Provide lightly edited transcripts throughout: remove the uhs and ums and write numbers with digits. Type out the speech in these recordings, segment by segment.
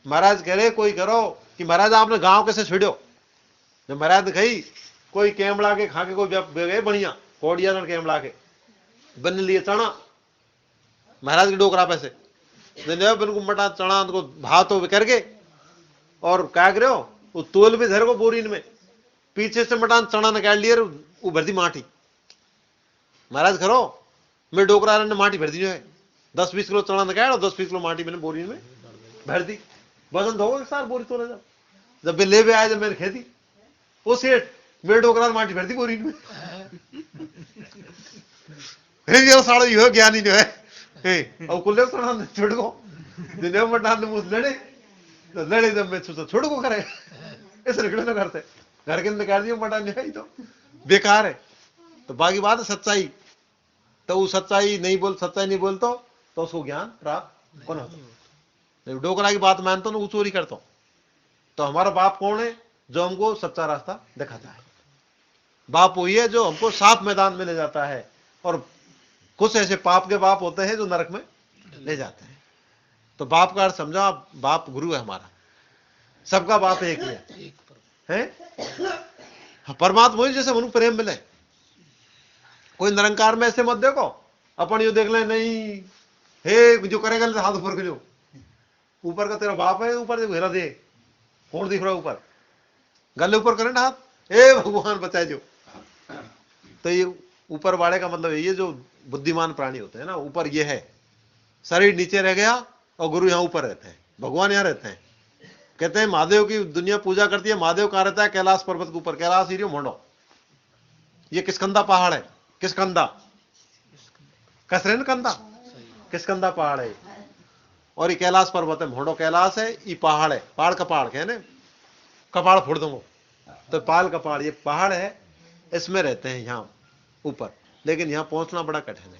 महाराज कह रहे कोई करो कि महाराज आपने गांव कैसे छिड़ो, जब महाराज ने कही कोई कैमड़ा के खा के कोई गए बढ़िया कोड़िया कैमड़ा के बन लिए चना महाराज के डोकरा पैसे बिनको मटा चना को भात हो करके और क्या करे वो तोल भी धर को बोरीन में पीछे से मटान चना निकाल लिए वो भर दी माटी। महाराज करो मैं डोकरा ने माटी भर दी जो है 10-20 किलो चना निकाल और 10-20 किलो माटी मैंने बोरी में भर दी। वजन धोगे सार बोरी तोले जब ले भी आए जब मैंने खेती वो सेठ मेरे डोकरा माटी भर दी बोरी में साड़ा यो ज्ञानी जो है और कुल्ले चढ़ा छोड़ को जिन्हें मटान मुझ लड़े तो लड़े जब मैं छोड़ को करे ऐसे निकले ना करते घर के निकाल दिए मटान नहीं तो बेकार है। तो बाकी बात है सच्चाई, तो वो सच्चाई नहीं बोलता तो उसको ज्ञान प्राप्त कौन होता। डोकरा की बात मानता हूँ वो चोरी करता हूँ तो हमारा बाप कौन है जो हमको सच्चा रास्ता दिखाता है। बाप वही है जो हमको साफ मैदान में ले जाता है और कुछ ऐसे पाप के बाप होते हैं जो नरक में ले जाते हैं। तो बाप का अर्थ समझा, बाप गुरु है हमारा, सबका बाप एक ही है। परमात्मा ही जैसे मनु प्रेम मिले, कोई निरंकार में ऐसे मत देखो अपन यो देख ले नहीं हे जो करेगा हाथ ऊपर के जो ऊपर का तेरा बाप है ऊपर देखो हेरा दे कौन दिख रहा है ऊपर गले ऊपर करे ना हाथ ए भगवान बचाए जो। तो ये ऊपर वाले का मतलब ये जो बुद्धिमान प्राणी होते हैं ना ऊपर ये है, शरीर नीचे रह गया और गुरु यहाँ ऊपर रहते हैं, भगवान यहाँ रहते हैं। कहते हैं महादेव की दुनिया पूजा करती है, महादेव कहाँ रहता है कैलाश पर्वत के ऊपर, कैलाश ही मोंडो ये किसकंदा पहाड़ है, किसकंदा कसरेन कंदा किसकंदा पहाड़ है और ये कैलाश पर्वत है, मोंडो कैलाश है, ये पहाड़ है, पहाड़ कपाड़ कहने कपाड़ फोड़ दूंगा तो पाल कपाड़ ये पहाड़ है, इसमें रहते हैं यहाँ ऊपर। लेकिन यहाँ पहुंचना बड़ा कठिन है।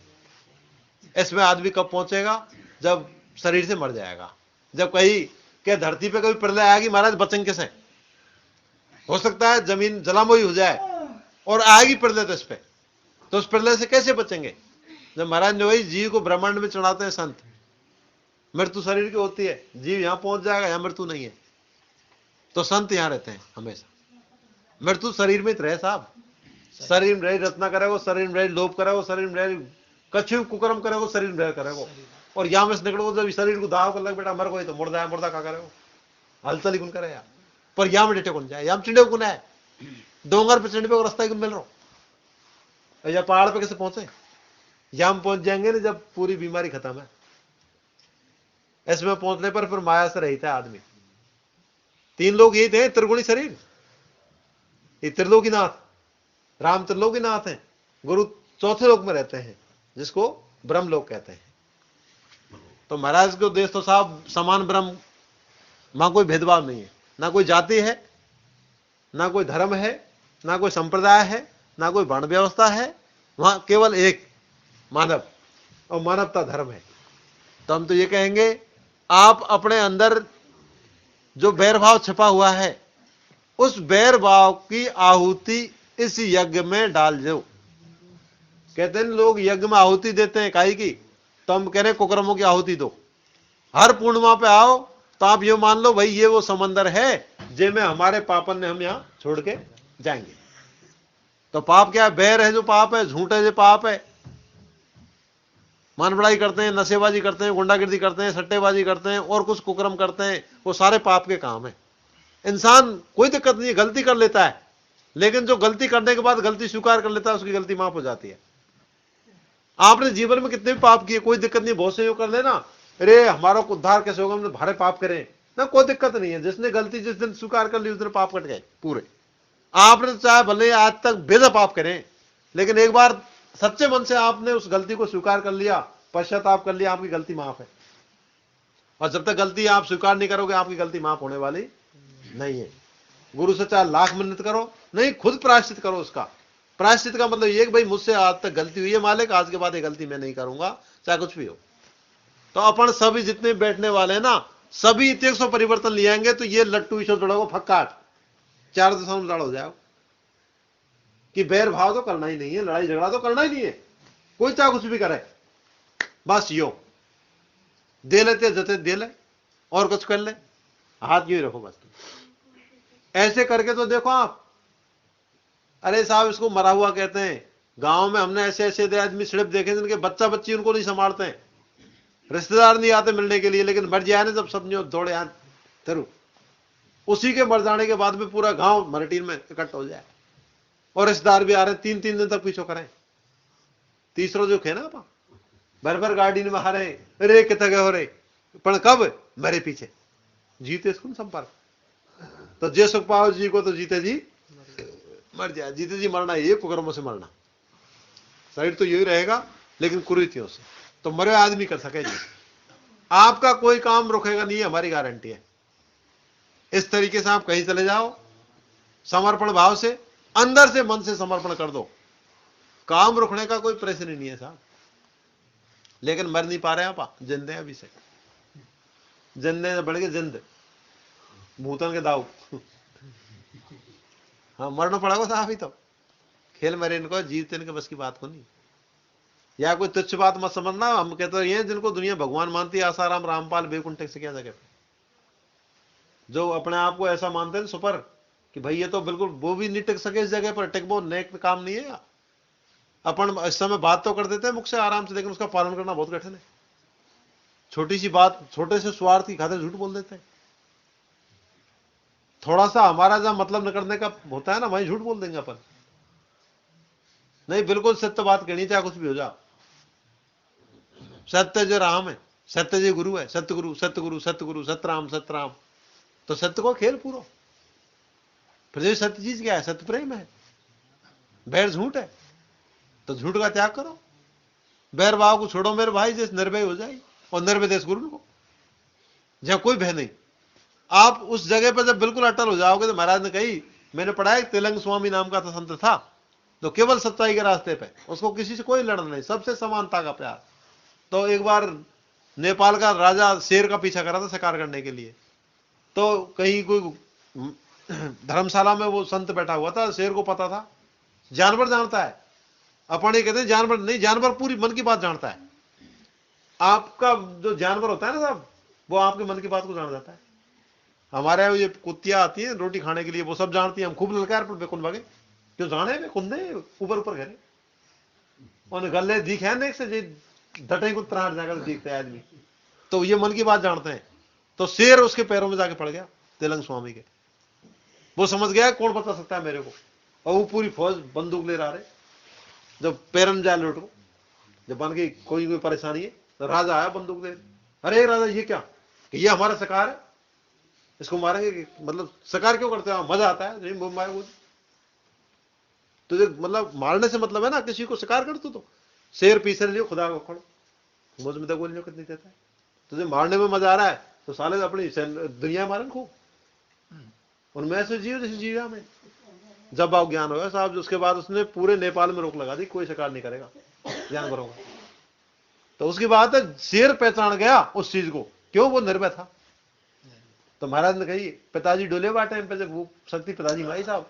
इसमें आदमी कब पहुंचेगा जब शरीर से मर जाएगा, जब कहीं के धरती पे कभी प्रलय आएगी महाराज बचेंगे कैसे, हो सकता है जमीन जलामयी हो जाए और आएगी प्रलय तो उस प्रलय से कैसे बचेंगे। जब महाराज ने वही जीव को ब्रह्मांड में चढ़ाते हैं संत, मृत्यु शरीर की होती है, जीव यहां पहुंच जाएगा, यहां मृत्यु नहीं है, तो संत यहां रहते हैं हमेशा। मृत्यु शरीर में रहे साहब, शरीर में रहे रत्ना करेगो, शरीर में रहे लोभ करेगो, शरीर में रहे कछु कुकर्म करेगो, शरीर में रहे करेगो और यहां में से निकलो जब शरीर को दाव कर लग बेटा मर गई तो मुर्दा है, मुर्दा क्या करेगो हलचल ही कौन करे यार, पर यहां में डेटे कौन जाए, यहां चिड़े कौन है, डोंगर पे चिड़े पे रास्ता ही कौन मिल रहा या पहाड़ पे कैसे पहुंचे, यहां पहुंच जाएंगे ना जब पूरी बीमारी खत्म है। इसमें पहुंचने पर फिर माया से रहता है आदमी। 3 लोग यही थे, त्रिगुणी शरीर, ये त्रिलोकीनाथ राम त्रिलोकीनाथ है, गुरु चौथे लोक में रहते हैं जिसको ब्रह्म लोक कहते हैं। तो महाराज को देश तो साहब समान ब्रह्म, वहां कोई भेदभाव नहीं है, ना कोई जाति है, ना कोई धर्म है, ना कोई संप्रदाय है, ना कोई वर्ण व्यवस्था है, वहां केवल एक मानव और मानवता धर्म है। तो हम तो ये कहेंगे आप अपने अंदर जो बैरभाव छिपा हुआ है उस बैरभाव की आहुति इस यज्ञ में डाल दो। कहते हैं लोग यज्ञ में आहुति देते हैं काई की, तो हम कह रहे कुकर्मों की आहुति दो। हर पूर्णिमा पे आओ तो आप ये मान लो भाई ये वो समंदर है जिसमें हमारे पापन ने हम यहां छोड़ के जाएंगे। तो पाप क्या है, बैर है जो पाप है, झूठ है जो पाप है, मान बढ़ाई करते हैं, नशेबाजी करते हैं, गुंडागिर्दी करते हैं, सट्टेबाजी करते हैं और कुछ कुकर्म करते हैं, वो सारे पाप के काम है। इंसान कोई दिक्कत नहीं है, गलती कर लेता है, लेकिन जो गलती करने के बाद गलती स्वीकार कर लेता है उसकी गलती माफ हो जाती है। आपने जीवन में कितने भी पाप किए कोई दिक्कत नहीं, बहुत से योग कर लेना, अरे हमारा उद्धार कैसे होगा, हमने भारे पाप करें ना, कोई दिक्कत नहीं है। जिसने गलती जिस दिन स्वीकार कर ली उस दिन पाप कट गए पूरे। आपने चाहे भले आज तक बेजा पाप करें, लेकिन एक बार सच्चे मन से आपने उस गलती को स्वीकार कर लिया, पश्चाताप कर लिया, आपकी गलती माफ है। और जब तक गलती आप स्वीकार नहीं करोगे आपकी गलती माफ होने वाली नहीं है। गुरु से चाहे लाख मिन्नत करो नहीं, खुद प्रायश्चित करो। उसका प्रायश्चित का मतलब ये कि भाई मुझसे आज तक गलती हुई है मालिक, आज के बाद ये गलती मैं नहीं करूंगा, चाहे कुछ भी हो। तो अपन सभी जितने बैठने वाले हैं ना, सभी 100 परिवर्तन ले आएंगे तो ये लट्टू ईश्वर जोड़ोगे फक्काट 4 दिशाओं में लड़ हो जाओ कि बैर भाव तो करना ही नहीं है, लड़ाई झगड़ा तो करना ही नहीं है, कोई चाहे कुछ भी करे, बस यो दे लेते जते दे ले और कुछ कर ले, हाथ यूं ही रखो बस, ऐसे करके तो देखो आप। अरे साहब इसको मरा हुआ कहते हैं। गांव में हमने ऐसे ऐसे आदमी सिर्फ देखे जिनके बच्चा बच्ची उनको नहीं संभालते हैं, रिश्तेदार नहीं आते मिलने के लिए, लेकिन मर जाए ना जब सब दौड़े हाथ धरू, उसी के मर जाने के बाद में पूरा गांव मरटीन में इकट्ठा हो जाए, और रिश्तेदार भी आ रहे 3-3 दिन तक पीछे करें। तीसरो जो खे ना आप भर भर गाड़ी में हारे रे कितने गए हो रे, पर कब मेरे पीछे जीते इसको संपर्क। तो जे सुख पाओ जी को तो जीते जी मर जाए, जीते जी मरना ये कुकर्मों से मरना, शरीर तो यही रहेगा लेकिन कुरीतियों से तो मरे आदमी कर सके जी। आपका कोई काम रुकेगा नहीं, हमारी गारंटी है। इस तरीके से आप कहीं चले जाओ, समर्पण भाव से, अंदर से मन से समर्पण कर दो, काम रुकने का कोई प्रश्न ही नहीं है साहब। लेकिन मर नहीं पा रहे आप, जिंदे अभी से, जिंदे बढ़ गए जिंद भूतन के दाव। हाँ मरना पड़ेगा साहब ही, तो खेल मरे इनको, जीत इनके बस की बात को नहीं। या कोई तुच्छ बात मत समझना, हम कहते हैं जिनको दुनिया भगवान मानती है, आसाराम रामपाल बैकुंठ से क्या जगह, जो अपने आप को ऐसा मानते हैं सुपर कि भाई ये तो बिल्कुल वो भी नहीं टिक सके इस जगह पर, टिक वो नेक काम नहीं है। अपन इस समय बात तो कर देते हैं मुख से आराम से, लेकिन उसका पालन करना बहुत कठिन है। छोटी सी बात, छोटे से स्वार्थ की खातिर झूठ बोल देते हैं। थोड़ा सा हमारा जहां मतलब न करने का होता है ना, वहीं झूठ बोल देंगे अपन। नहीं, बिल्कुल सत्य बात कहनी, चाहे कुछ भी हो जाए। सत्य जो राम है, सत्य जो गुरु है, सतगुरु सतगुरु सतगुरु सतराम सतराम, तो सत्य को खेल पूरा। फिर सत्य चीज क्या है? सत्य प्रेम है। बैर झूठ है, तो झूठ का त्याग करो, बैर भाव को छोड़ो मेरे भाई, जैसे निर्भय हो जाए। और निर्भय देश गुरु को, जहां कोई भय नहीं। आप उस जगह पर जब बिल्कुल अटल हो जाओगे, तो महाराज ने कही, मैंने पढ़ा है तिलंग स्वामी नाम का तो संत था, तो केवल सच्चाई के रास्ते पे, उसको किसी से कोई लड़ना नहीं, सबसे समानता का प्यार। तो एक बार नेपाल का राजा शेर का पीछा करा था शिकार करने के लिए, तो कहीं कोई धर्मशाला में वो संत बैठा हुआ था, शेर को पता था जानवर जानता है। अपन ये कहते हैं जानवर नहीं, जानवर पूरी मन की बात जानता है। आपका जो जानवर होता है ना साहब, वो आपके मन की बात को जान जाता है। हमारे यहाँ ये कुत्तियां आती हैं रोटी खाने के लिए, वो सब जानती है। हम खूब ललकार पर बेकुन भागे, जो जाने में कुंदे ऊपर ऊपर घरे उन गले दिखे ना, एक से डटे को त्राण जाकर दिखते हैं आदमी, तो ये मन की बात जानते हैं। तो शेर उसके पैरों में जाके पड़ गया तिलंग स्वामी के। वो समझ गया कौन बता सकता है मेरे को, और वो पूरी फौज बंदूक ले रहा है। जब पैरन जाए लौट को, जब बन गई कोई परेशानी है, तो राजा आया बंदूक ले, अरे राजा ये क्या, कि ये हमारा शिकार है, इसको मारेंगे। मतलब शिकार क्यों करते हो? मजा आता है नहीं मारे वो तुझे, मतलब मारने से मतलब है ना किसी को शिकार कर तो शेर पीछे लियो, खुदा को खड़ो मुझ में तो गोलियों कितनी देता है, तुझे मारने में मजा आ रहा है तो साले अपनी दुनिया मारन खूब, उनमें ऐसे जीव जैसे जीवा में। जब आप ज्ञान होगा साहब, उसके बाद उसने पूरे नेपाल में रोक लगा दी, कोई शिकार नहीं करेगा जानवरों का। तो उसकी बात है, शेर पहचान गया उस चीज को, क्यों? वो निर्भय था। तो महाराज ने कही, पिताजी डोले हुआ टाइम पे, जब वो शक्ति पिताजी माई साहब,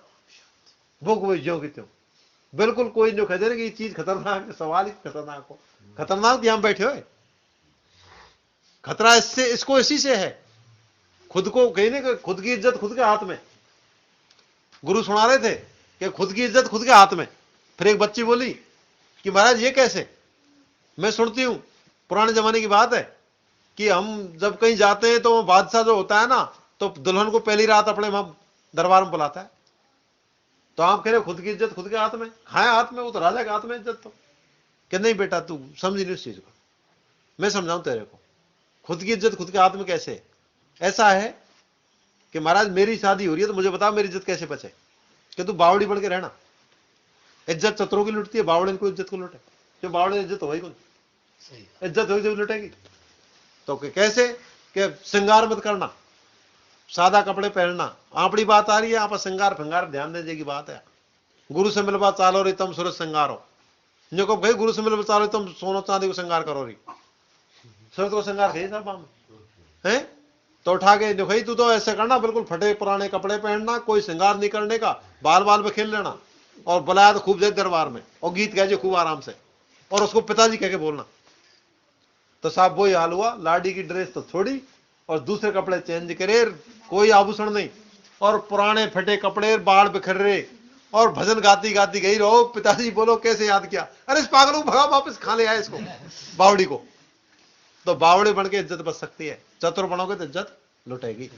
वो कोई ज्यो की त्यों, बिल्कुल कोई जो कहते ना कि ये चीज खतरनाक है, सवाल ही खतरनाक हो, खतरनाक यहां बैठे हो। खतरा इससे, इसको इसी से है, खुद को कहने का, खुद की इज्जत खुद के हाथ में। गुरु सुना रहे थे कि खुद की इज्जत खुद के हाथ में। फिर एक बच्ची बोली कि महाराज ये कैसे? मैं सुनती हूं, पुराने जमाने की बात है कि हम जब कहीं जाते हैं तो बादशाह जो होता है ना, तो दुल्हन को पहली रात अपने दरबार में बुलाता है। तो आप कह रहे हो खुद की इज्जत खुद के हाथ में? हाँ हाथ में, वो तो राजा के हाथ में इज्जत। तो कि नहीं बेटा, तू समझी नहीं उस चीज को, मैं समझाऊं तेरे को। खुद की इज्जत खुद के हाथ में कैसे? ऐसा है कि महाराज मेरी शादी हो रही है, तो मुझे बता मेरी इज्जत कैसे बचे? कि तू बावड़ी बन के रहना। इज्जत चतुरों की लुटती है, बावड़े को इज्जत को लुटे। जो बावड़े इज्जत हो कौन, इज्जत होगी जब लुटेगी। तो कैसे? कि श्रृंगार मत करना, सादा कपड़े पहनना। आपड़ी बात आ रही है यहाँ पर, श्रृंगार फिंगार ध्यान देने की बात है। गुरु से मिलवा चालो री तुम सूरज श्रृंगार हो, जो को भाई गुरु से मिलवा चालो तुम सोनो चांदी को श्रृंगार करो री, सूरज को श्रृंगार कही साहब है। तो उठा के जो भाई तू तो ऐसे करना, बिल्कुल फटे पुराने कपड़े पहनना, कोई श्रृंगार नहीं करने का, बाल बाल पे खेल लेना, और बुलाया तो खूब जाए दरबार में, और गीत गाए खूब आराम से, और उसको पिताजी कह के बोलना। तो साहब वही हाल हुआ, लाडी की ड्रेस तो छोड़ी और दूसरे कपड़े चेंज करे, कोई आभूषण नहीं, और पुराने फटे कपड़े, बाढ़ बिखर रहे, और भजन गाती गाती गई रहो, पिताजी बोलो कैसे याद किया, अरे इस पागल को भगा, वापस खा ले आए इसको, बावड़ी को। तो बावड़ी बन के इज्जत बच सकती है, चतुर बनोगे तो इज्जत लुटेगी।